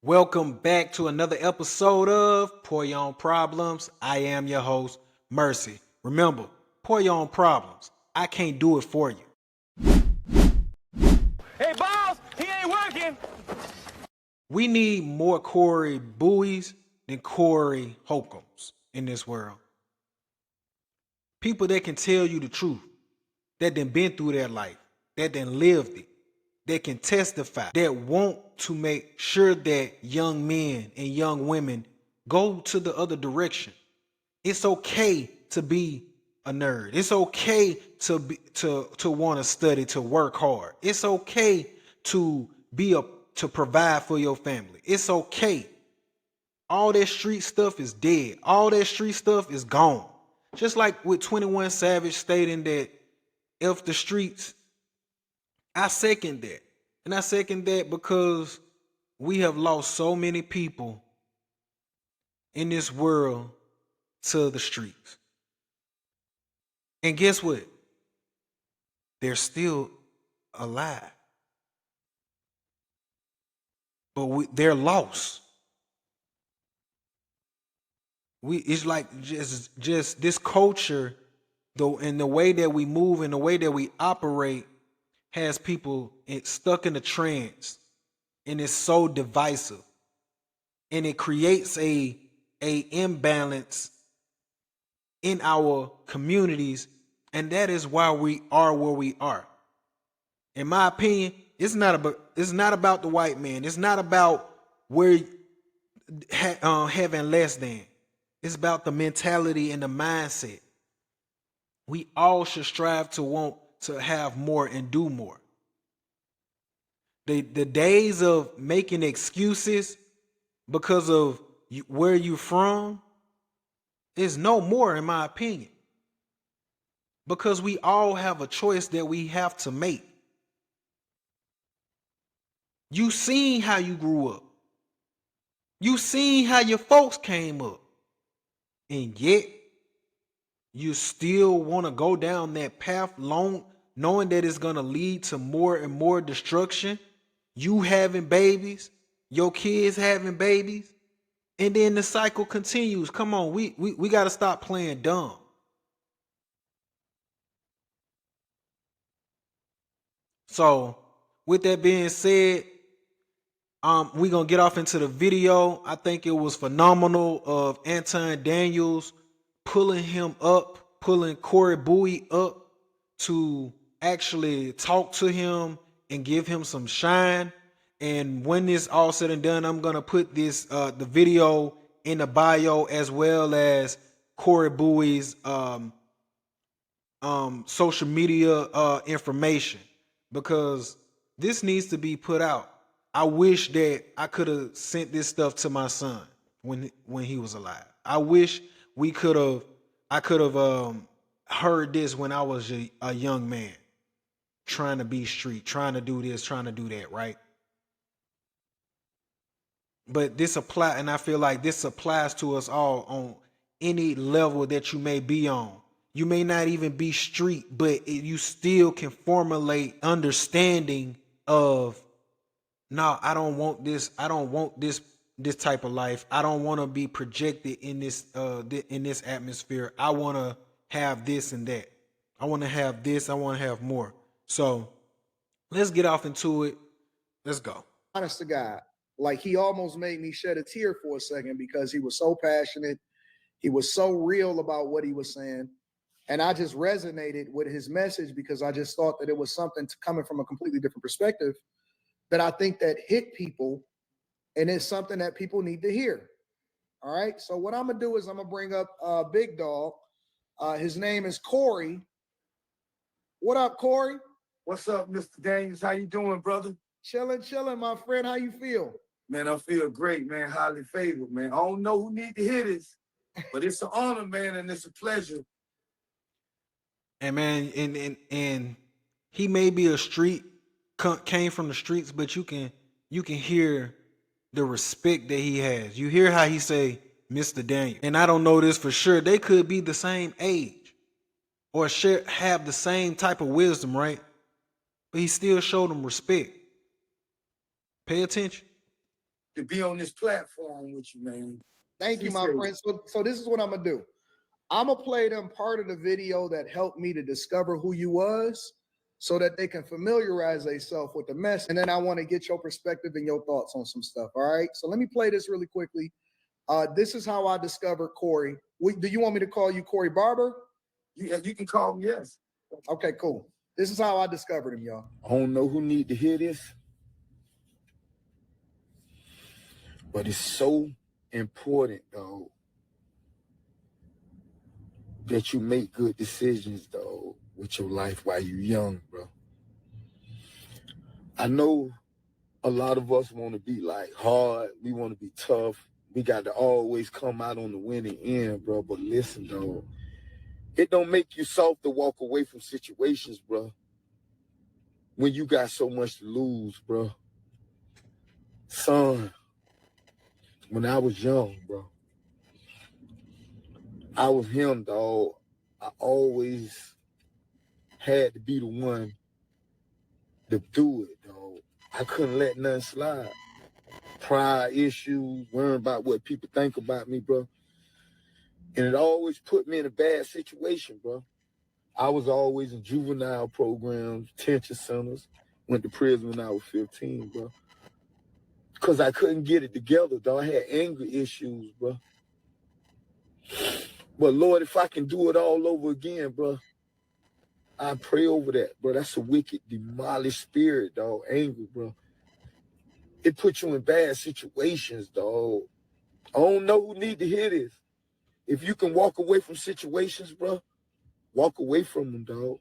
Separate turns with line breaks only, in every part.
Welcome back to another episode of Pour Your Own Problems. I am your host, Mercy. Remember, pour your own problems. I can't do it for you.
Hey, boss, he ain't working.
We need more Corey Bouies than Corey Holcombs in this world. People that can tell you the truth, that done been through their life, that done lived it, that can testify, that want to make sure that young men and young women go to the other direction. It's okay to be a nerd. It's okay to want to study, to work hard. It's okay to to provide for your family. It's okay. All that street stuff is dead. All that street stuff is gone. Just like with 21 Savage stating that if the streets, I second that. And I second that because we have lost so many people in this world to the streets. And guess what? They're still alive. But they're lost. It's like just this culture, though, and the way that we move and the way that we operate has people stuck in a trance, and it's so divisive, and it creates a imbalance in our communities, and that is why we are where we are. In my opinion, it's not about the white man. It's not about where having less than. It's about the mentality and the mindset. We all should strive to want to have more and do more. The days of making excuses because of where you're from is no more, in my opinion. Because we all have a choice that we have to make. You seen how you grew up. You seen how your folks came up. And yet, you still want to go down that path long, knowing that it's going to lead to more and more destruction. You having babies, your kids having babies, and then the cycle continues. Come on, we got to stop playing dumb. So, with that being said, we're going to get off into the video. I think it was phenomenal of Anton Daniels pulling Corey Bouie up to actually talk to him and give him some shine. And when this all said and done, I'm going to put the video in the bio, as well as Corey Bouie's social media information, because this needs to be put out. I wish that I could have sent this stuff to my son when he was alive. I wish I could have heard this when I was a young man, trying to be street, trying to do this, trying to do that, right? But and I feel like this applies to us all on any level that you may be on. You may not even be street, but you still can formulate understanding of, no, I don't want this. I don't want this type of life. I don't want to be projected in this atmosphere. I want to have this and that. I want to have this. I want to have more. So let's get off into it. Let's go.
Honest to God, like, he almost made me shed a tear for a second because he was so passionate. He was so real about what he was saying. And I just resonated with his message because I just thought that it was something coming from a completely different perspective that I think that hit people, and it's something that people need to hear. All right. So what I'm gonna do is I'm gonna bring up Big Dog. His name is Corey. What up, Corey?
What's up, Mr. Daniels? How you doing, brother?
Chilling, my friend. How you feel?
Man, I feel great, man. Highly favored, man. I don't know who need to hear this, but it's an honor, man, and it's a pleasure.
And man, and he may be a street, came from the streets, but you can hear the respect that he has. You hear how he say, Mr. Daniel. And I don't know this for sure. They could be the same age or have the same type of wisdom, right? But he still showed them respect. Pay attention.
to be on this platform with you, man.
Thank you, my friend. So this is what I'm gonna do. I'm gonna play them part of the video that helped me to discover who you was, so that they can familiarize themselves with the mess. And then I want to get your perspective and your thoughts on some stuff. All right. So let me play this really quickly. This is how I discovered Corey. Do you want me to call you Corey Barber?
You can call me, yes.
Okay, cool. This is how I discovered him, y'all.
I don't know who need to hear this, but it's so important, though, that you make good decisions, though, with your life while you're young, bro. I know a lot of us want to be like hard. We want to be tough. We got to always come out on the winning end, bro. But listen, though, it don't make you soft to walk away from situations, bro, when you got so much to lose, bro. Son, when I was young, bro, I was him, dog. I always had to be the one to do it, dog. I couldn't let nothing slide. Pride issues, worrying about what people think about me, bro. And it always put me in a bad situation, bro. I was always in juvenile programs, detention centers, went to prison when I was 15, bro. Because I couldn't get it together, dog. I had anger issues, bro. But Lord, if I can do it all over again, bro, I pray over that, bro. That's a wicked, demolished spirit, dog. Anger, bro. It puts you in bad situations, dog. I don't know who need to hear this. If you can walk away from situations, bro, walk away from them, dog.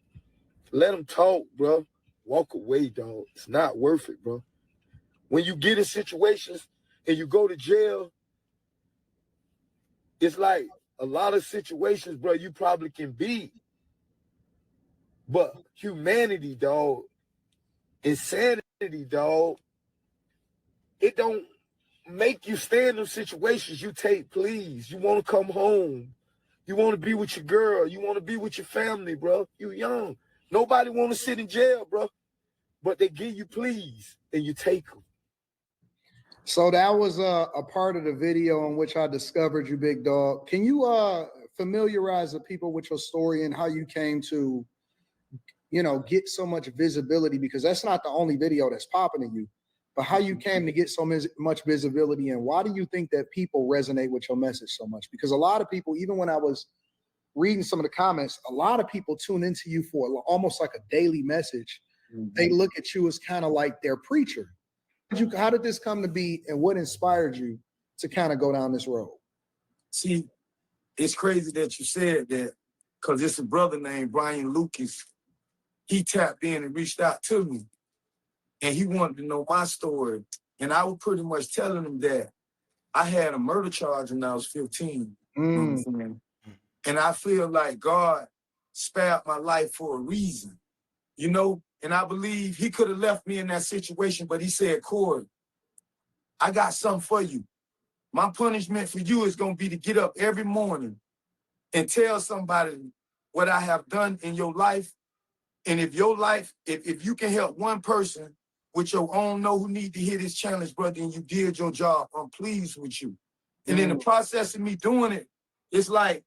Let them talk, bro. Walk away, dog. It's not worth it, bro. When you get in situations and you go to jail, it's like a lot of situations, bro, you probably can beat. But humanity, dog, insanity, dog, it don't make you stay in those situations you take, please. You want to come home. You want to be with your girl. You want to be with your family, bro. You young. Nobody want to sit in jail, bro. But they give you please, and you take them.
So that was a part of the video in which I discovered you, big dog. Can you familiarize the people with your story and how you came to, get so much visibility? Because that's not the only video that's popping to you, but how you came to get so much visibility, and why do you think that people resonate with your message so much? Because a lot of people, even when I was reading some of the comments, a lot of people tune into you for almost like a daily message. Mm-hmm. They look at you as kind of like their preacher. How did this come to be, and what inspired you to kind of go down this road?
See, it's crazy that you said that, because it's a brother named Brian Lucas. He tapped in and reached out to me, and he wanted to know my story. And I was pretty much telling him that I had a murder charge when I was 15. And I feel like God spared my life for a reason, And I believe he could have left me in that situation, but he said, Corey, I got something for you. My punishment for you is going to be to get up every morning and tell somebody what I have done in your life. And if your life, if you can help one person with your own know who need to hear this challenge, brother, and you did your job, I'm pleased with you. And in the process of me doing it, it's like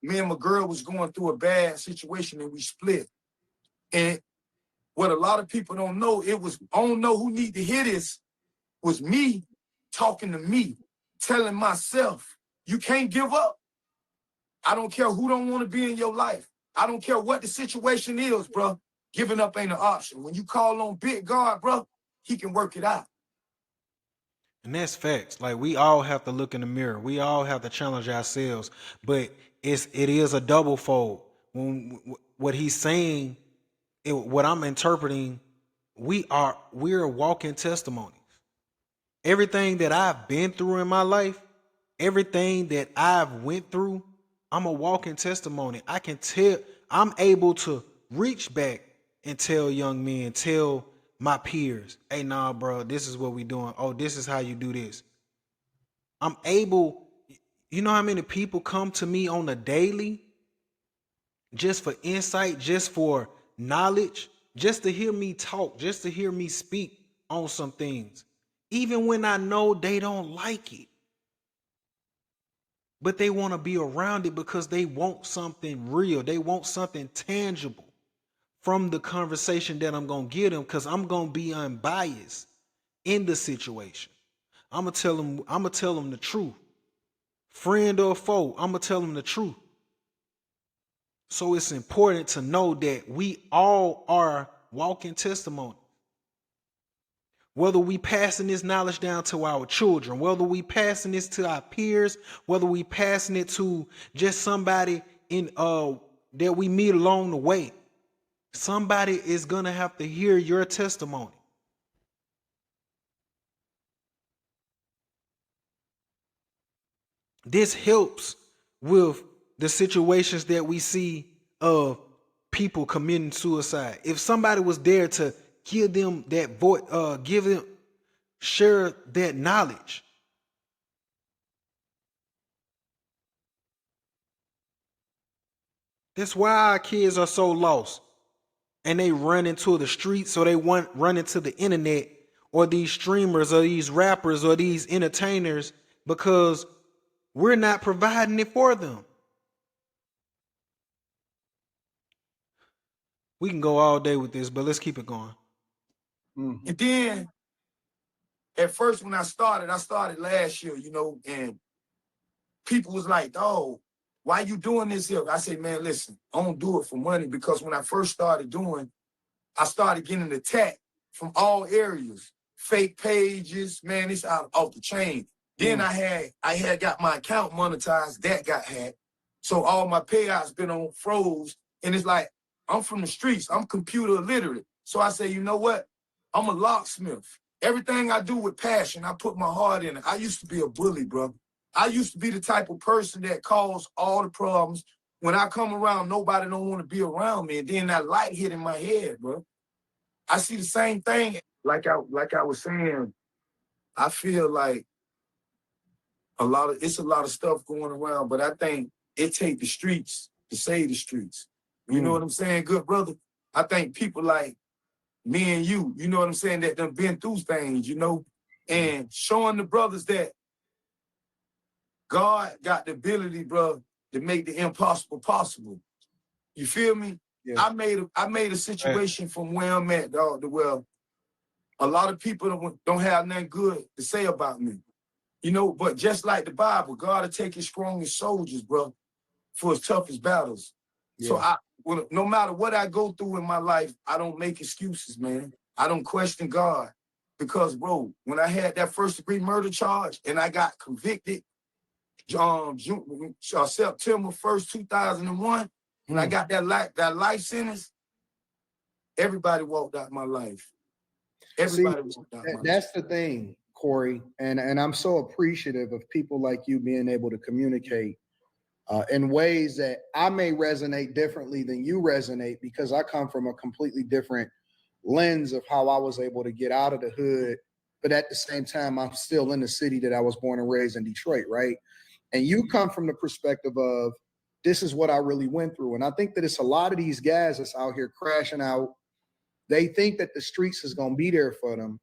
me and my girl was going through a bad situation and we split. And what a lot of people don't know, I don't know who need to hear this, was me talking to me, telling myself, you can't give up. I don't care who don't want to be in your life. I don't care what the situation is, bro. Giving up ain't an option. When you call on big God, bro, he can work it out.
And that's facts. Like, we all have to look in the mirror. We all have to challenge ourselves. But it is a double fold. When what he's saying, what I'm interpreting, we're walking testimonies. Everything that I've been through in my life, everything that I've went through, I'm a walking testimony. I can tell, I'm able to reach back and tell young men, tell my peers, hey, nah, bro, this is what we doing. Oh, this is how you do this. I'm able, you know how many people come to me on a daily just for insight, just for knowledge, just to hear me talk, just to hear me speak on some things. even when I know they don't like it. But they want to be around it because they want something real. They want something tangible from the conversation that I'm going to give them, because I'm going to be unbiased in the situation. I'm going to tell them the truth. Friend or foe, I'm going to tell them the truth. So it's important to know that we all are walking testimony. Whether we passing this knowledge down to our children, whether we passing this to our peers, whether we passing it to just somebody in that we meet along the way, somebody is gonna have to hear your testimony. This helps with the situations that we see of people committing suicide. If somebody was there to give them that voice, share that knowledge. That's why our kids are so lost. And they run into the streets, or they run into the internet, or these streamers, or these rappers, or these entertainers, because we're not providing it for them. We can go all day with this, but let's keep it going.
Mm-hmm.
And then at first when I started last year, you know, and people was like, oh, why you doing this here? I said, man, listen, I don't do it for money, because when I first started doing, I started getting attacked from all areas. Fake pages, man, it's out off the chain. Then I had got my account monetized, that got hacked. So all my payouts been on froze. And it's like, I'm from the streets, I'm computer illiterate. So I say, you know what? I'm a locksmith. Everything I do with passion, I put my heart in it. I used to be a bully, bro. I used to be the type of person that caused all the problems. When I come around, nobody don't want to be around me. And then that light hit in my head, bro. I see the same thing. Like I was saying, I feel like it's a lot of stuff going around, but I think it take the streets to save the streets. You know what I'm saying, good brother? I think people like me and you know what I'm saying, that done been through things, you know, and showing the brothers that God got the ability, bro, to make the impossible possible. You feel me?
Yeah.
I made a situation from where I'm at, dog, to where a lot of people don't have nothing good to say about me. You know, but just like the Bible, God will take his strongest soldiers, bro, for his toughest battles. Yeah. So no matter what I go through in my life, I don't make excuses, man. I don't question God. Because, bro, when I had that first-degree murder charge and I got convicted, September 1st, 2001, when I got that life sentence, everybody walked out my life. Everybody walked out my life.
That's the thing, Corey, and I'm so appreciative of people like you being able to communicate in ways that I may resonate differently than you resonate, because I come from a completely different lens of how I was able to get out of the hood. But at the same time, I'm still in the city that I was born and raised in, Detroit, right? And you come from the perspective of, this is what I really went through. And I think that it's a lot of these guys that's out here crashing out. They think that the streets is going to be there for them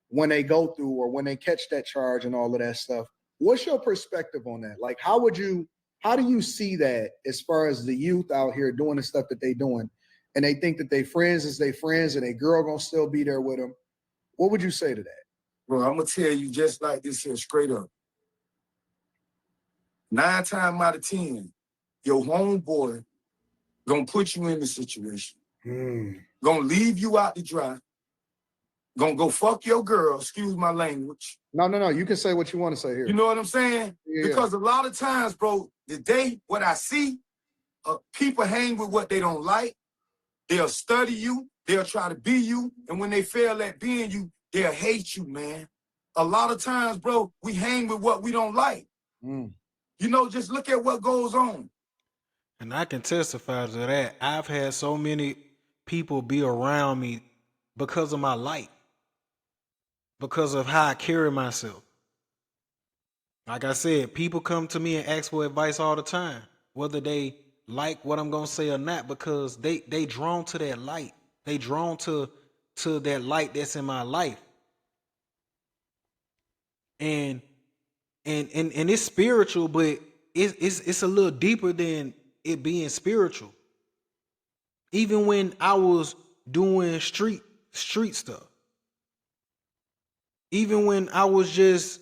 when they go through, or when they catch that charge and all of that stuff. What's your perspective on that? Like, how do you see that as far as the youth out here doing the stuff that they doing, and they think that they friends is they friends and a girl gonna still be there with them? What would you say to that?
Bro, I'm gonna tell you just like this here, straight up. 9 times out of 10, your homeboy gonna put you in the situation. Gonna leave you out to dry. Gonna go fuck your girl, excuse my language.
No. You can say what you want to say here.
You know what I'm saying?
Yeah.
Because a lot of times, bro, what I see, people hang with what they don't like. They'll study you. They'll try to be you. And when they fail at being you, they'll hate you, man. A lot of times, bro, we hang with what we don't like. You know, just look at what goes on.
And I can testify to that. I've had so many people be around me because of my light, because of how I carry myself. Like I said, people come to me and ask for advice all the time, whether they like what I'm going to say or not, because they drawn to that light. They drawn to that light that's in my life. And and it's spiritual, but it's a little deeper than it being spiritual. Even when I was doing street stuff, even when I was just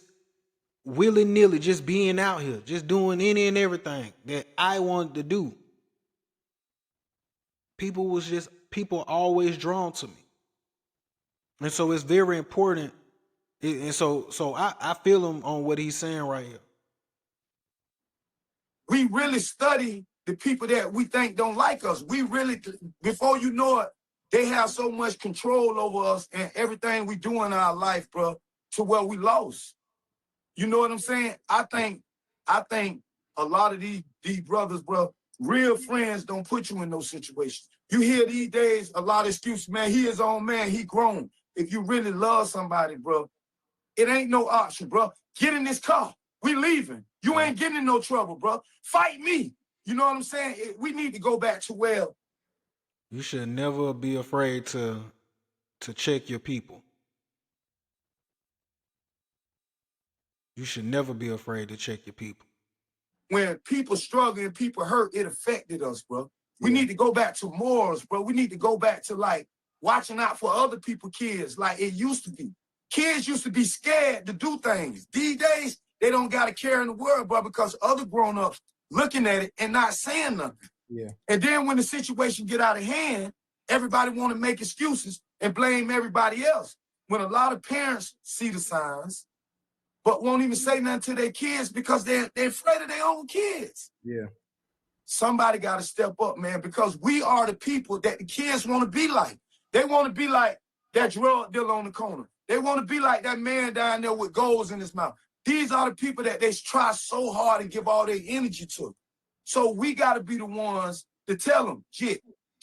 willy-nilly just being out here, just doing any and everything that I wanted to do, people always drawn to me. And so it's very important. And so I feel him on what he's saying right here.
We really study the people that we think don't like us. We really, before you know it, they have so much control over us and everything we do in our life, bro, to where we lost. You know what I'm saying? I think a lot of these brothers, bro, real friends don't put you in those situations. You hear these days a lot of excuses, man. He his own man, he grown. If you really love somebody, bro, it ain't no option, bro. Get in this car. We leaving. You ain't getting in no trouble, bro. Fight me. You know what I'm saying? We need to go back to where
You should never be afraid to check your people. You should never be afraid to check your people.
when people struggle and people hurt, it affected us, bro. We need to go back to morals, bro. We need to go back to like watching out for other people's kids like it used to be. Kids used to be scared to do things. These days, they don't got a care in the world, bro, because other grown-ups looking at it and not saying nothing.
Yeah.
And then when the situation get out of hand, everybody want to make excuses and blame everybody else. When a lot of parents see the signs, but won't even say nothing to their kids because they're afraid of their own kids.
Yeah.
Somebody got to step up, man, because we are the people that the kids want to be like. They want to be like that drug dealer on the corner. They want to be like that man down there with goals in his mouth. These are the people that they try so hard and give all their energy to. So we got to be the ones to tell them, get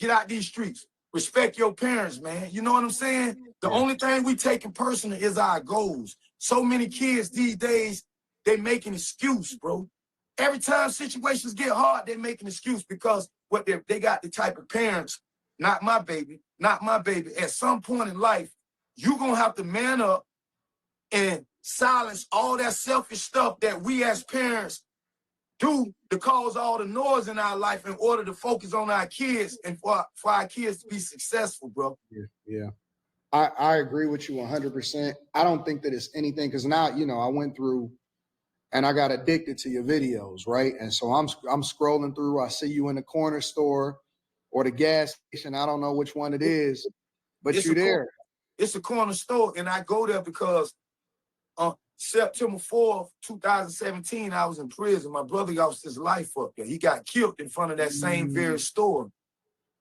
out these streets. Respect your parents, man. You know what I'm saying? The only thing we taking personal is our goals. So many kids these days, they make an excuse, bro. Every time situations get hard, they make an excuse because what they got the type of parents, not my baby, not my baby. At some point in life, you're going to have to man up and silence all that selfish stuff that we as parents do to cause all the noise in our life in order to focus on our kids and for our kids to be successful, bro.
Yeah. I agree with you 100%. I don't think that it's anything because now, I went through and I got addicted to your videos, right? And so I'm scrolling through. I see you in the corner store or the gas station. I don't know which one it is, but you're there.
It's a corner store, and I go there because on September 4th, 2017, I was in prison. My brother lost his life up there. He got killed in front of that same very store.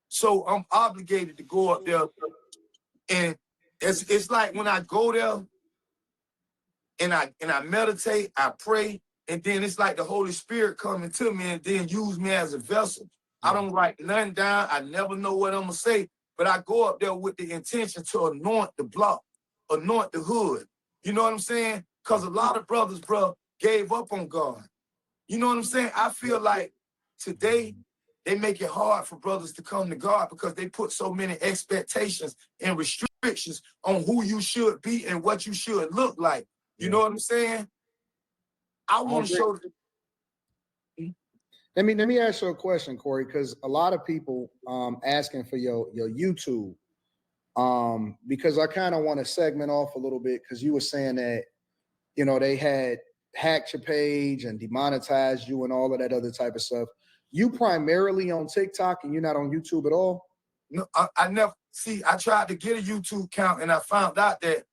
So I'm obligated to go up there. And it's like when I go there and I meditate, I pray, and then it's like the Holy Spirit coming to me and then use me as a vessel. I don't write nothing down. I never know what I'm gonna say, but I go up there with the intention to anoint the block, anoint the hood. You know what I'm saying? Because a lot of brothers, bro, gave up on God. You know what I'm saying? I feel like today they make it hard for brothers to come to God because they put so many expectations and restrictions on who you should be and what you should look like. You know what I'm saying? I want to show.
Let me ask you a question, Corey, because a lot of people asking for your YouTube. Because I kind of want to segment off a little bit because you were saying that, they had hacked your page and demonetized you and all of that other type of stuff. You primarily on TikTok and you're not on YouTube at all?
No, I never see. I tried to get a YouTube account and I found out that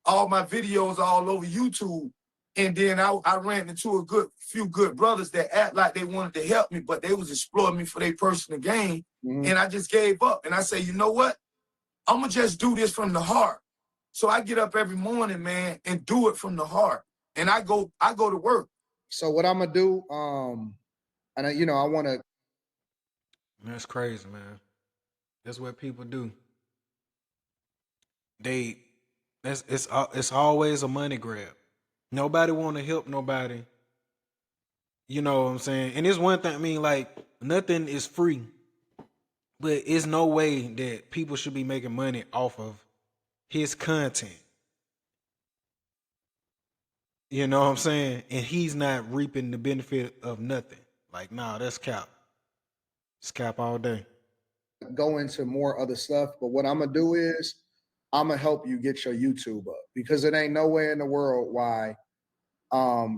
all my videos are all over YouTube. And then I ran into a few good brothers that act like they wanted to help me, but they was exploiting me for their personal gain. And I just gave up. And I say, you know what? I'm gonna just do this from the heart. So I get up every morning, man, and do it from the heart. And I go to work.
So what I'm gonna do, and I want to.
That's crazy, man. That's what people do. It's always a money grab. Nobody want to help nobody. You know what I'm saying? And it's one thing. I mean, like nothing is free, but it's no way that people should be making money off of his content. You know what I'm saying? And he's not reaping the benefit of nothing. Like, nah, that's cap. It's cap all day.
Go into more other stuff, but what I'm gonna do is I'm gonna help you get your YouTube up because it ain't nowhere in the world why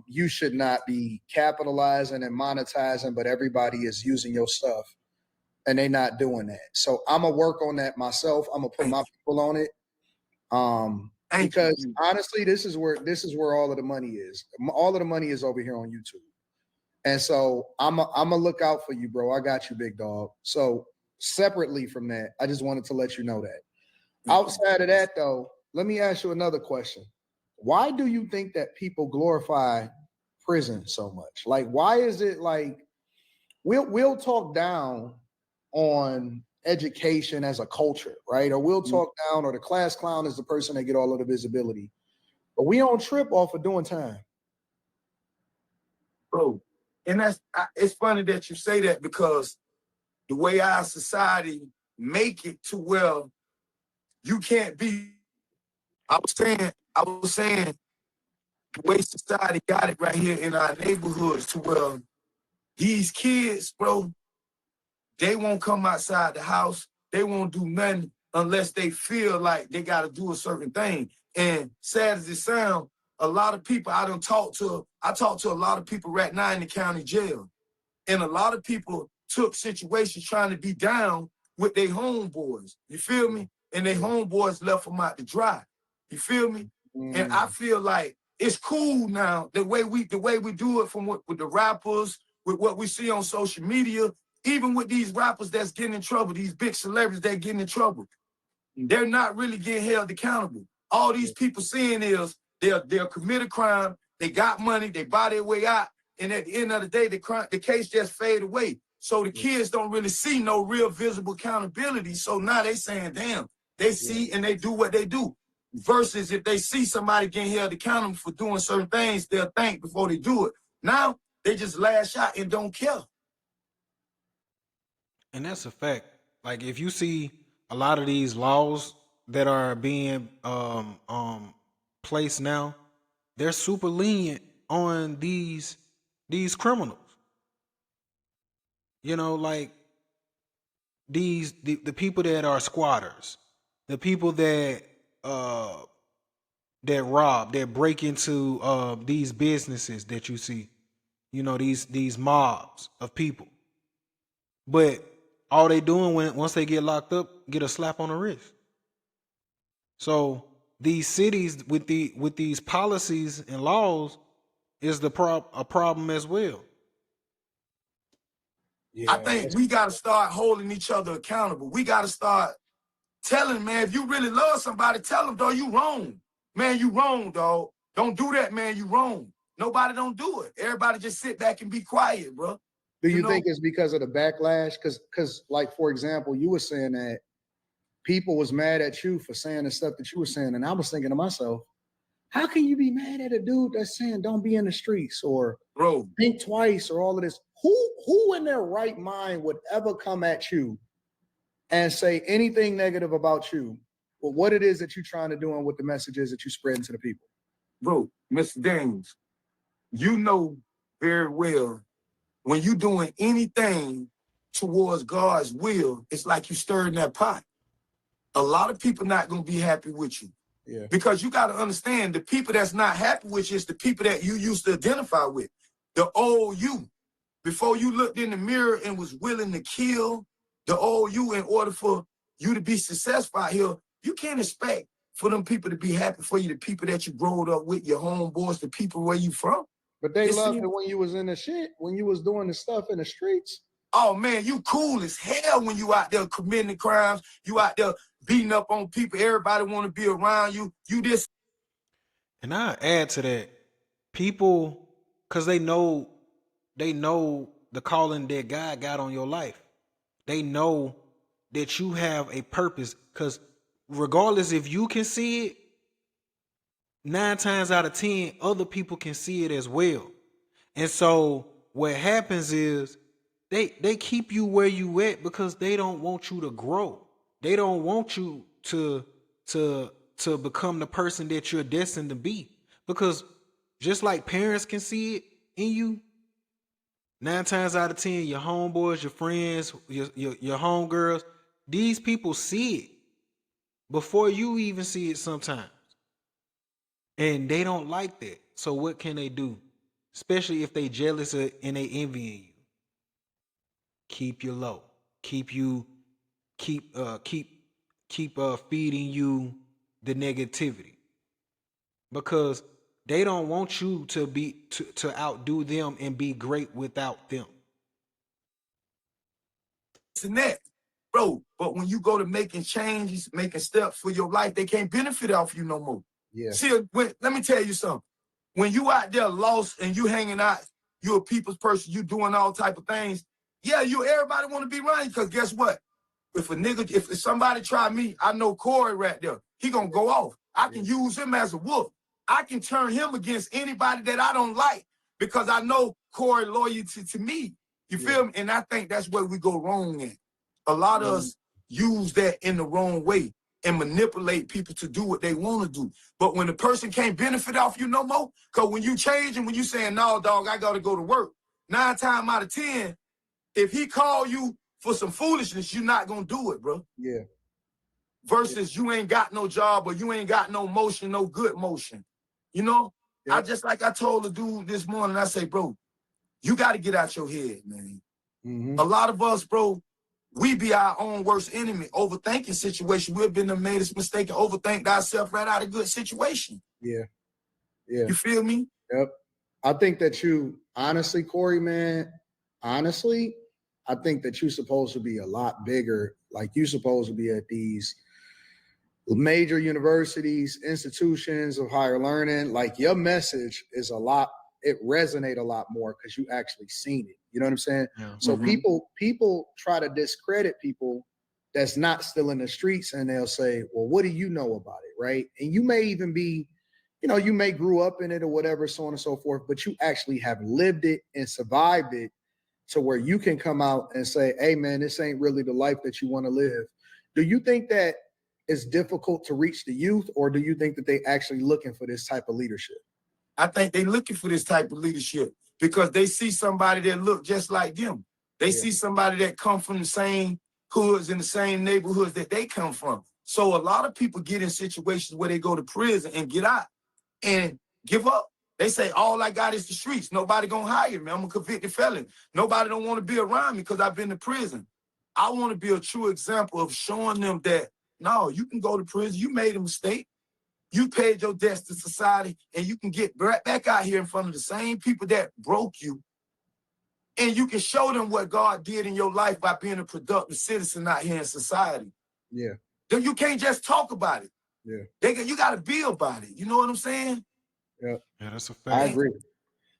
you should not be capitalizing and monetizing, but everybody is using your stuff and they not doing that. So I'm gonna work on that myself. I'm gonna put my people on it. Because honestly, this is where all of the money is. All of the money is over here on YouTube. And so I'm gonna look out for you, bro. I got you, big dog. So separately from that, I just wanted to let you know that. Outside of that, though, let me ask you another question. Why do you think that people glorify prison so much? Like, why is it like we'll talk down on education as a culture, right? Or we'll talk down, or the class clown is the person that get all of the visibility, but we don't trip off of doing time,
bro. And it's funny that you say that because the way our society make it to where you can't be. I was saying the way society got it right here in our neighborhoods to where these kids, bro, they won't come outside the house. They won't do nothing unless they feel like they got to do a certain thing. And sad as it sounds, a lot of people I talk to a lot of people right now in the county jail. And a lot of people took situations trying to be down with their homeboys. You feel me? And their homeboys left them out to dry. You feel me? And I feel like it's cool now the way we do it from with the rappers, with what we see on social media, even with these rappers that's getting in trouble, these big celebrities that getting in trouble. They're not really getting held accountable. All these people seeing is they'll commit a crime, they got money, they buy their way out, and at the end of the day, the case just fade away. So the kids don't really see no real visible accountability. So now they saying, damn, they see and they do what they do. Versus if they see somebody getting held accountable for doing certain things, they'll think before they do it. Now they just lash out and don't care.
And that's a fact. Like, if you see a lot of these laws that are being placed now, they're super lenient on these criminals. You know, like the people that are squatters, the people that rob, that break into these businesses that you see, you know, these mobs of people. But all they doing once they get locked up, get a slap on the wrist. So these cities with these policies and laws is a problem as well.
I think we got to start holding each other accountable. We got to start telling, man, if you really love somebody, tell them, dog, you wrong. Man, you wrong, dog. Don't do that, man, you wrong. Nobody don't do it. Everybody just sit back and be quiet, bro.
Do you think it's because of the backlash? Because like, for example, you were saying that people was mad at you for saying the stuff that you were saying. And I was thinking to myself, how can you be mad at a dude that's saying don't be in the streets or think twice or all of this? Who in their right mind would ever come at you and say anything negative about you or what it is that you're trying to do and what the message is that you're spreading to the people?
Bro, Mr. Daniels, you know very well when you doing anything towards God's will, it's like you stirring that pot. A lot of people not going to be happy with you.
Yeah.
Because you got to understand, the people that's not happy with you is the people that you used to identify with. The old you. Before you looked in the mirror and was willing to kill the old you in order for you to be successful out here, you can't expect for them people to be happy for you, the people that you growed up with, your homeboys, the people where you from.
But they loved it when you was in the shit, when you was doing the stuff in the streets.
Oh, man, you cool as hell when you out there committing crimes. You out there beating up on people. Everybody want to be around you. You this.
And I add to that, people, because they know the calling that God got on your life. They know that you have a purpose, because regardless if you can see it, 9 times out of 10, other people can see it as well. And so what happens is they keep you where you at because they don't want you to grow. They don't want you to become the person that you're destined to be. Because Just like parents can see it in you, 9 times out of 10, your homeboys, your friends, your homegirls, these people see it before you even see it sometimes. And they don't like that. So what can they do? Especially if they jealous and they envying you. Keep you low. Keep feeding you the negativity. Because they don't want you to outdo them and be great without them.
And that, bro. But when you go to making changes, making steps for your life, they can't benefit off you no more.
Yeah.
See, let me tell you something. When you out there lost and you hanging out, you a people's person, you doing all type of things. Yeah, everybody want to be around you, because guess what? If somebody try me, I know Corey right there. He gonna go off. I can use him as a wolf. I can turn him against anybody that I don't like, because I know Corey loyalty to me. You feel me? And I think that's where we go wrong at. A lot of us use that in the wrong way and manipulate people to do what they want to do. But when the person can't benefit off you no more, because when you change and when you saying, no, dog, I got to go to work, 9 times out of 10, if he call you for some foolishness, you're not going to do it, bro.
Yeah.
Versus you ain't got no job or you ain't got no motion, no good motion. You know?
Yeah.
I just, like I told the dude this morning, I say, bro, you got to get out your head, man. A lot of us, bro, we be our own worst enemy. Overthinking situation. We've been the made mistake and overthink ourselves right out of good situation.
Yeah. Yeah.
You feel me?
Yep. I think that you, honestly, Corey, man, honestly, I think that you're supposed to be a lot bigger. Like, you're supposed to be at these major universities, institutions of higher learning. Like, your message is it resonate a lot more because you actually seen it. You know what I'm saying?
Yeah.
So people try to discredit people that's not still in the streets, and they'll say, well, what do you know about it, right? And you may even be, you may grew up in it or whatever, so on and so forth, but you actually have lived it and survived it to where you can come out and say, hey, man, this ain't really the life that you want to live. Do you think that it's difficult to reach the youth, or do you think that they actually looking for this type of leadership?
I think they looking for this type of leadership because they see somebody that look just like them. They see somebody that come from the same hoods in the same neighborhoods that they come from. So a lot of people get in situations where they go to prison and get out and give up. They say, all I got is the streets. Nobody gonna hire me. I'm a convicted felon. Nobody don't want to be around me because I've been to prison. I want to be a true example of showing them that, no, you can go to prison. You made a mistake. You paid your debts to society, and you can get right back out here in front of the same people that broke you, and you can show them what God did in your life by being a productive citizen out here in society.
Yeah.
Then you can't just talk about it.
Yeah.
You got to be about it. You know what I'm saying?
Yeah.
Yeah, that's a fact.
I agree.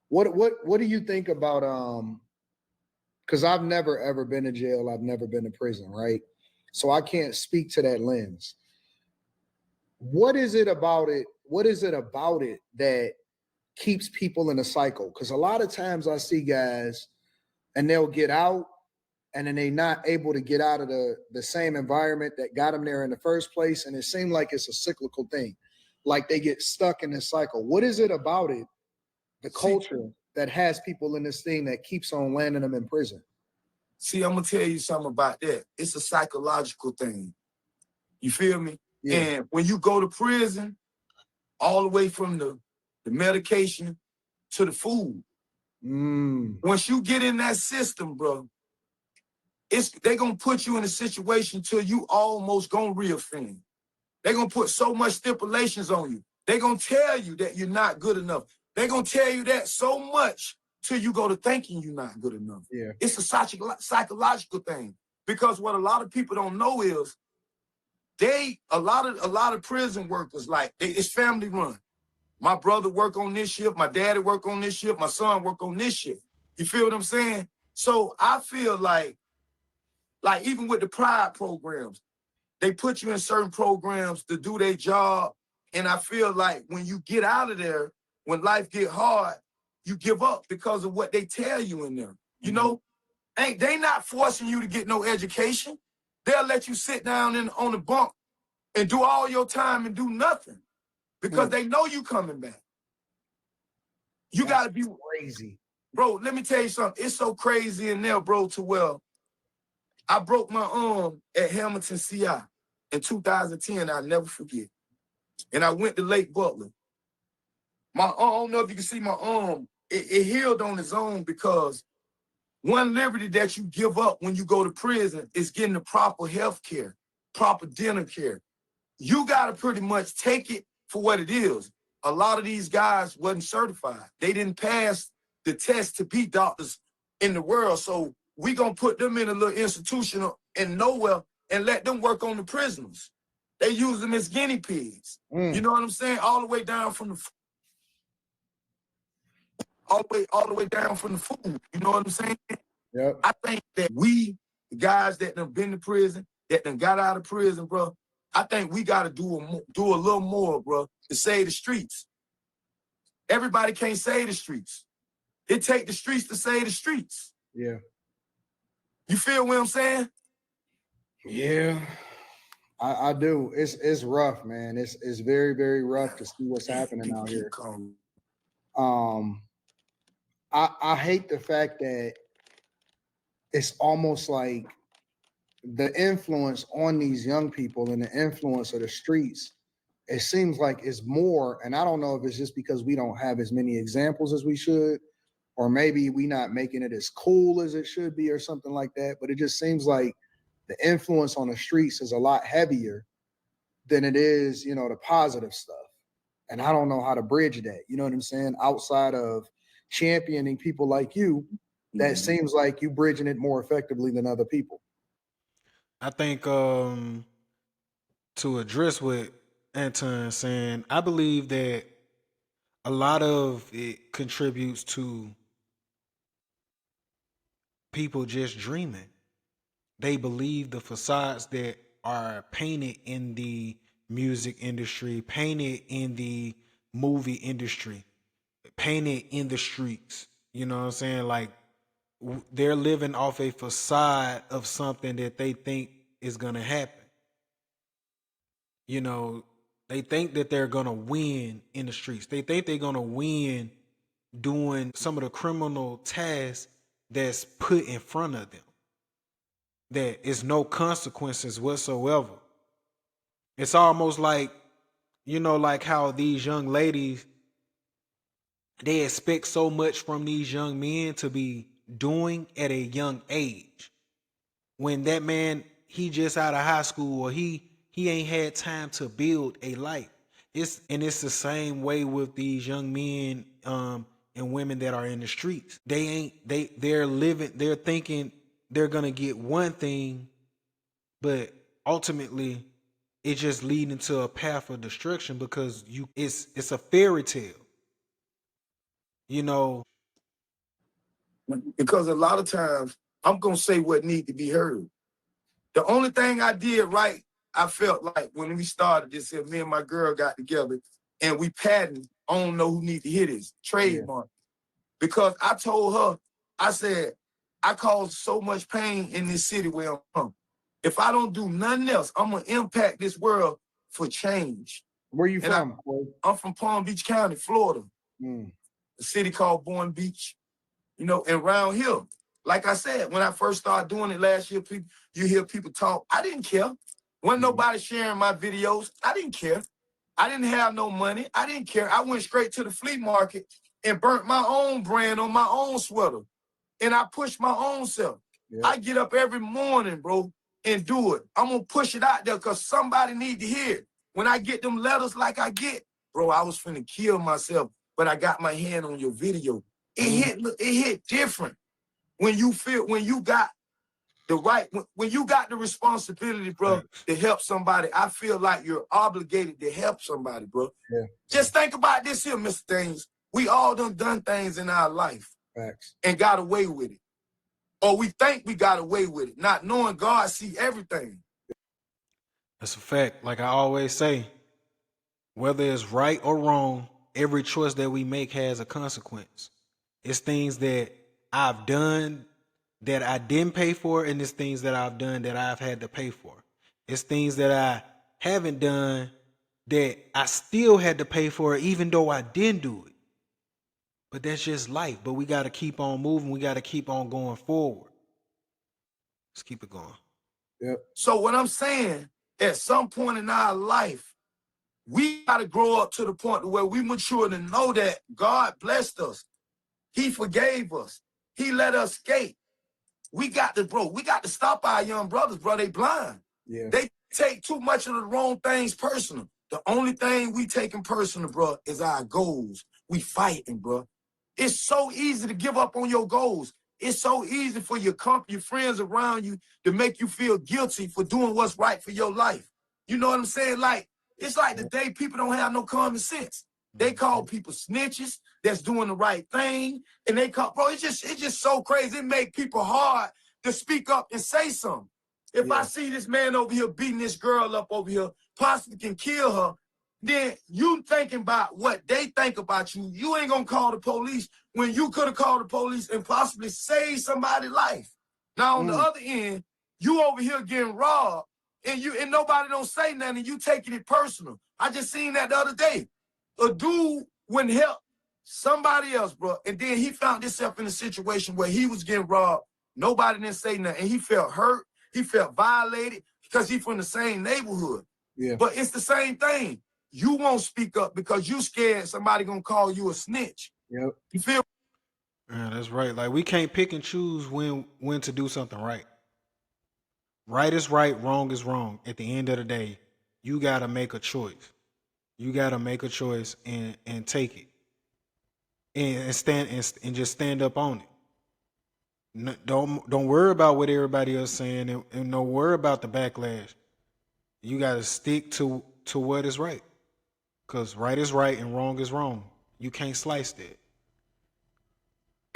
What do you think about because I've never ever been to jail, I've never been to prison, right? So I can't speak to that lens. What is it about it? What is it about it that keeps people in a cycle? Because a lot of times I see guys and they'll get out and then they're not able to get out of the same environment that got them there in the first place. And it seems like it's a cyclical thing. Like they get stuck in this cycle. What is it about it, the culture that has people in this thing that keeps on landing them in prison?
See, I'm going to tell you something about that. It's a psychological thing. You feel me?
Yeah.
And when you go to prison, all the way from the medication to the food, once you get in that system, bro, they're going to put you in a situation till you almost going to reoffend. They're going to put so much stipulations on you. They're going to tell you that you're not good enough. They're going to tell you that so much till you go to thinking you're not good enough.
Yeah.
It's a psychological thing. Because what a lot of people don't know is a lot of prison workers, it's family run. My brother work on this shift, my daddy work on this shift, my son work on this shift. You feel what I'm saying? So I feel like even with the pride programs, they put you in certain programs to do their job. And I feel like when you get out of there, when life get hard, you give up because of what they tell you in there. You know, they not forcing you to get no education. They'll let you sit down on the bunk and do all your time and do nothing because they know you coming back. You got to be
crazy.
Bro, let me tell you something. It's so crazy in there, bro, to well, I broke my arm at Hamilton CI in 2010. I'll never forget. And I went to Lake Butler. My arm, I don't know if you can see my arm. It healed on its own because one liberty that you give up when you go to prison is getting the proper health care, proper dental care. You got to pretty much take it for what it is. A lot of these guys wasn't certified. They didn't pass the test to be doctors in the world. So we going to put them in a little institution in nowhere and let them work on the prisoners. They use them as guinea pigs. You know what I'm saying? All the way down from the all the way down from the food. You know what I'm saying?
Yep.
I think that we, the guys that done been to prison, that done got out of prison, bro, I think we got to do a little more, bro, to save the streets. Everybody can't save the streets. It take the streets to save the streets.
Yeah.
You feel what I'm saying?
Yeah. I do. It's rough, man. It's very, very rough to see what's happening out here. I hate the fact that it's almost like the influence on these young people and the influence of the streets, it seems like it's more, and I don't know if it's just because we don't have as many examples as we should, or maybe we not making it as cool as it should be or something like that, but it just seems like the influence on the streets is a lot heavier than it is, you know, the positive stuff. And I don't know how to bridge that, you know what I'm saying? Outside of championing people like you, that seems like you bridging it more effectively than other people.
I think to address what Anton's saying, I believe that a lot of it contributes to people just dreaming. They believe the facades that are painted in the music industry, painted in the movie industry, painted in the streets. You know what I'm saying? Like they're living off a facade of something that they think is going to happen. You know, they think that they're going to win in the streets. They think they're going to win doing some of the criminal tasks that's put in front of them. That is no consequences whatsoever. It's almost like, you know, like how these young ladies, they expect so much from these young men to be doing at a young age. When that man, he just out of high school, or he ain't had time to build a life. It's the same way with these young men and women that are in the streets. They're thinking they're gonna get one thing, but ultimately it's just leading to a path of destruction because it's a fairy tale. You know,
Because a lot of times I'm going to say what need to be heard. The only thing I did right, I felt like when we started this, me and my girl got together and we patented, I don't know who need to hear this, trademark. Because I told her, I said, I caused so much pain in this city where I'm from. If I don't do nothing else, I'm going to impact this world for change.
Where you from?
I'm from Palm Beach County, Florida. A city called Boynton Beach. You know, and around here, like I said, when I first started doing it last year, you hear people talk. I didn't care. Wasn't nobody sharing my videos. I didn't care. I didn't have no money. I didn't care. I went straight to the flea market and burnt my own brand on my own sweater. And I pushed my own self. I get up every morning, bro, and do it. I'm going to push it out there because somebody need to hear it. When I get them letters like I get, bro, I was finna kill myself, but I got my hand on your video. It hit different when you got the right, when you got the responsibility, bro, to help somebody. I feel like you're obligated to help somebody, bro. Just think about this here, Mr. Things. We all done things in our life and got away with it. Or we think we got away with it, not knowing God see everything.
that's a fact. Like I always say, whether it's right or wrong, every choice that we make has a consequence. It's things that I've done that I didn't pay for, and it's things that I've done that I've had to pay for. It's things that I haven't done that I still had to pay for, even though I didn't do it. But that's just life. But we got to keep on moving. We got to keep on going forward. Let's keep it going.
Yep.
So what I'm saying, at some point in our life, we got to grow up to the point where we mature to know that God blessed us. He forgave us. He let us skate. We got to stop our young brothers, bro. They blind.
Yeah.
They take too much of the wrong things personal. The only thing we taking personal, bro, is our goals. We fighting, bro. It's so easy to give up on your goals. It's so easy for your friends around you to make you feel guilty for doing what's right for your life. You know what I'm saying? Like, it's like the day people don't have no common sense. They call people snitches that's doing the right thing. And they call, bro, it's just so crazy. It make people hard to speak up and say something. If I see this man over here beating this girl up over here, possibly can kill her, then you thinking about what they think about you. You ain't gonna call the police when you could have called the police and possibly saved somebody's life. Now on the other end, you over here getting robbed and nobody don't say nothing and you taking it personal. I just seen that the other day. A dude wouldn't help somebody else, bro, and then he found himself in a situation where he was getting robbed. Nobody didn't say nothing, and he felt hurt. He felt violated because he from the same neighborhood.
Yeah.
But it's the same thing. You won't speak up because you scared somebody gonna call you a snitch.
Yep.
You feel?
Yeah, that's right. Like, we can't pick and choose when to do something right. Right is right, wrong is wrong. At the end of the day, you gotta make a choice. You gotta make a choice and take it. And stand and just stand up on it. Don't worry about what everybody else saying and don't worry about the backlash. You gotta stick to what is right. Because right is right and wrong is wrong. You can't slice that.
You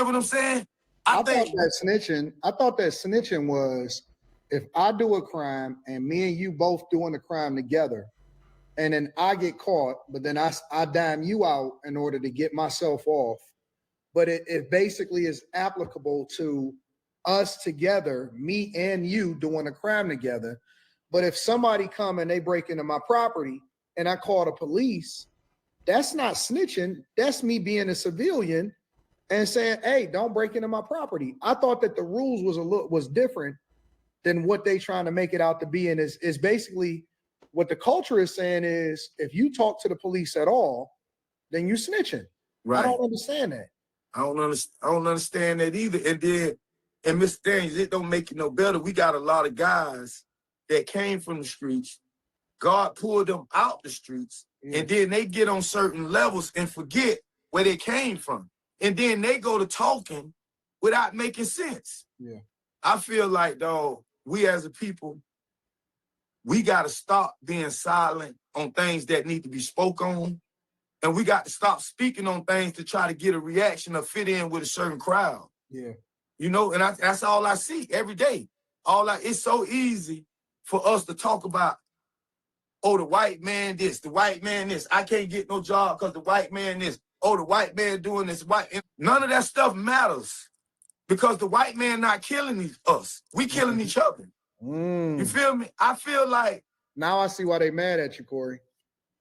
know what I'm saying?
I thought that snitching was if I do a crime and me and you both doing the crime together, and then I get caught, but then I dime you out in order to get myself off. But it basically is applicable to us together, me and you doing a crime together. But if somebody come and they break into my property and I call the police, that's not snitching. That's me being a civilian and saying, hey, don't break into my property. I thought that the rules was different than what they trying to make it out to be. And is basically what the culture is saying is if you talk to the police at all, then you snitching. Right. I don't understand that.
I don't understand that either. And Mr. Daniels, it don't make it no better. We got a lot of guys that came from the streets. God pulled them out the streets, and then they get on certain levels and forget where they came from. And then they go to talking without making sense.
Yeah.
I feel like, dog, we as a people, we got to stop being silent on things that need to be spoke on. And we got to stop speaking on things to try to get a reaction or fit in with a certain crowd.
Yeah.
You know, and that's all I see every day. It's so easy for us to talk about, oh, the white man this, the white man this. I can't get no job because the white man this. Oh, the white man doing this. None of that stuff matters because the white man not killing us. We killing each other. You feel me? I feel like
now I see why they mad at you, Corey.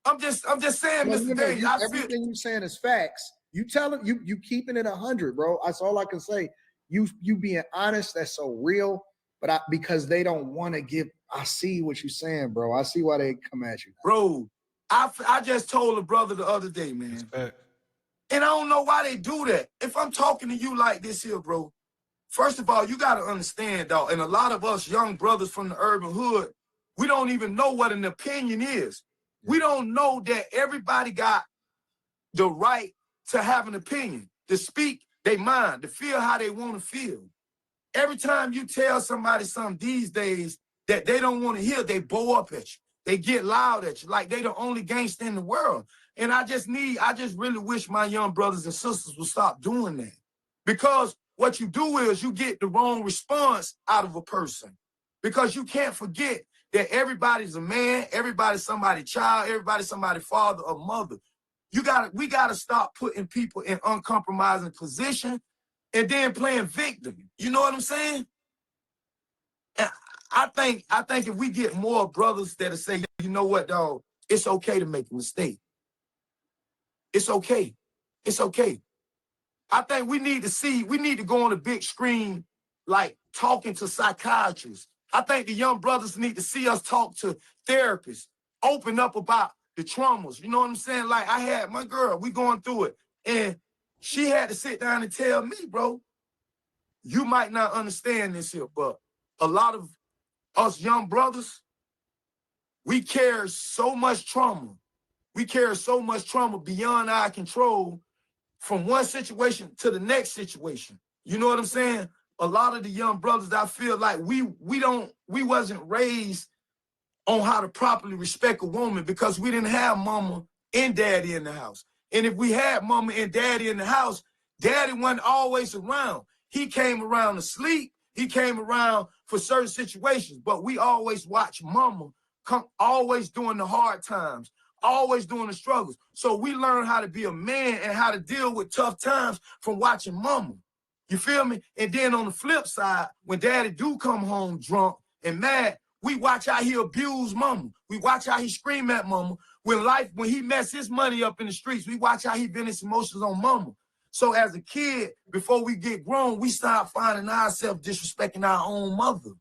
I'm just saying,
well,
Mr. Daniels.
Everything you saying is facts. You telling you keeping it 100, bro. That's all I can say. You being honest. That's so real. But because they don't want to give. I see what you're saying, bro. I see why they come at you,
bro. I just told a brother the other day, man. And I don't know why they do that. If I'm talking to you like this here, bro, first of all, you got to understand, dog, and a lot of us young brothers from the urban hood, we don't even know what an opinion is. We don't know that everybody got the right to have an opinion, to speak their mind, to feel how they want to feel. Every time you tell somebody something these days that they don't want to hear, they bow up at you. They get loud at you like they the only gangster in the world. And I just really wish my young brothers and sisters would stop doing that. Because what you do is you get the wrong response out of a person. Because you can't forget that everybody's a man, everybody's somebody's child, everybody's somebody's father or mother. We gotta stop putting people in uncompromising position and then playing victim. You know what I'm saying? And I think if we get more brothers that'll say, you know what, dog, it's okay to make a mistake. It's okay. It's okay. I think we need to go on the big screen, like talking to psychiatrists. I think the young brothers need to see us talk to therapists, open up about the traumas. You know what I'm saying? Like I had my girl, we going through it. And she had to sit down and tell me, bro, you might not understand this here, but a lot of us young brothers, we carry so much trauma. We carry so much trauma beyond our control from one situation to the next situation. You know what I'm saying? A lot of the young brothers, I feel like we wasn't raised on how to properly respect a woman because we didn't have mama and daddy in the house. And if we had mama and daddy in the house, daddy wasn't always around. He came around to sleep. He came around for certain situations, but we always watch mama come, always doing the hard times, always doing the struggles. So we learn how to be a man and how to deal with tough times from watching mama. You feel me? And then on the flip side, when daddy do come home drunk and mad, we watch how he abuse mama. We watch how he scream at mama. When he mess his money up in the streets, we watch how he vent his emotions on mama. So as a kid, before we get grown, we start finding ourselves disrespecting our own mother.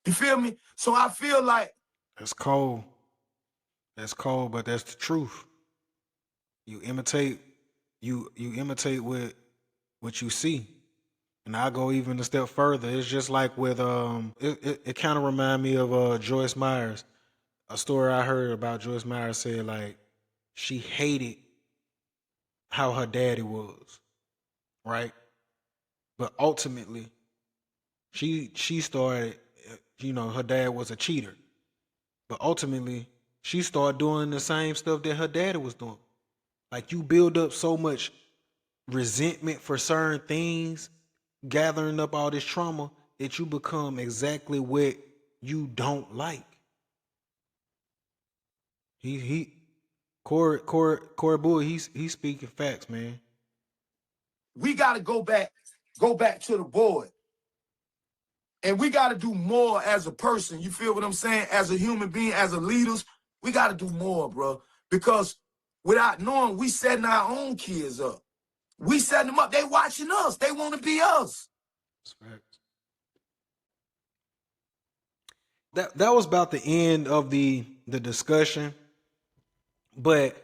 You feel me? So I feel like
That's cold. That's cold, but that's the truth. You imitate what you see. And I go even a step further. It's just like with it kind of remind me of Joyce Myers. A story I heard about Joyce Myers said like she hated how her daddy was, right? But ultimately, she started, her dad was a cheater. But ultimately, she started doing the same stuff that her daddy was doing. Like you build up so much resentment for certain things, gathering up all this trauma that you become exactly what you don't like. Corey Bouie, he's speaking facts, man.
we got to go back to the board. And we got to do more as a person. You feel what I'm saying? As a human being, as a leaders, we got to do more, bro. Because without knowing, we setting our own kids up. We setting them up. They watching us. They want to be us.
That's facts. That was about the end of the discussion. But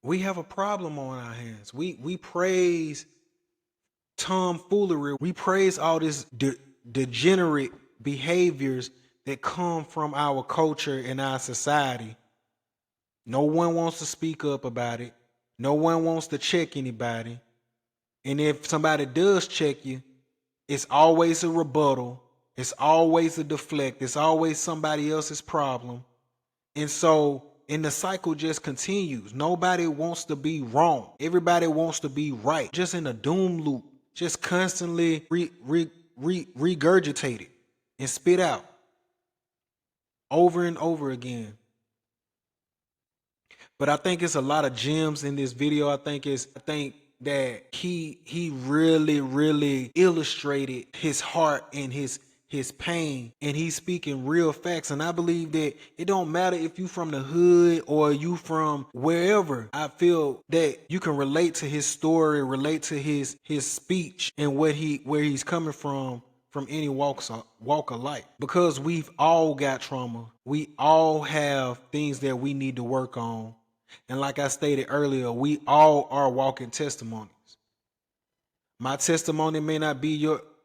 we have a problem on our hands. We praise tomfoolery. We praise all this degenerate behaviors that come from our culture and our society. No one wants to speak up about it. No one wants to check anybody. And if somebody does check you, it's always a rebuttal. It's always a deflect. It's always somebody else's problem. And the cycle just continues. Nobody wants to be wrong. Everybody wants to be right. Just in a doom loop. Just constantly regurgitated and spit out over and over again. But I think it's a lot of gems in this video. I think that he really, really illustrated his heart and his pain, and he's speaking real facts. And I believe that it don't matter if you from the hood or you from wherever. I feel that you can relate to his story, relate to his speech and where he's coming from any walk of life, because we've all got trauma. We all have things that we need to work on. And like I stated earlier, we all are walking testimonies. My testimony may not be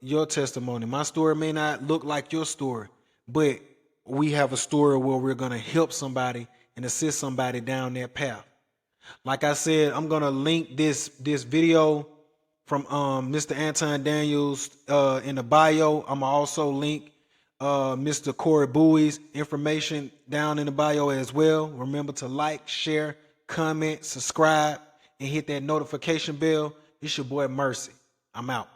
your testimony. My story may not look like your story, but we have a story where we're going to help somebody and assist somebody down that path. Like I said, I'm going to link this video from Mr. Anton Daniels in the bio. I'm going to also link Mr. Corey Bouie's information down in the bio as well. Remember to like, share, comment, subscribe, and hit that notification bell. It's your boy Mercy. I'm out.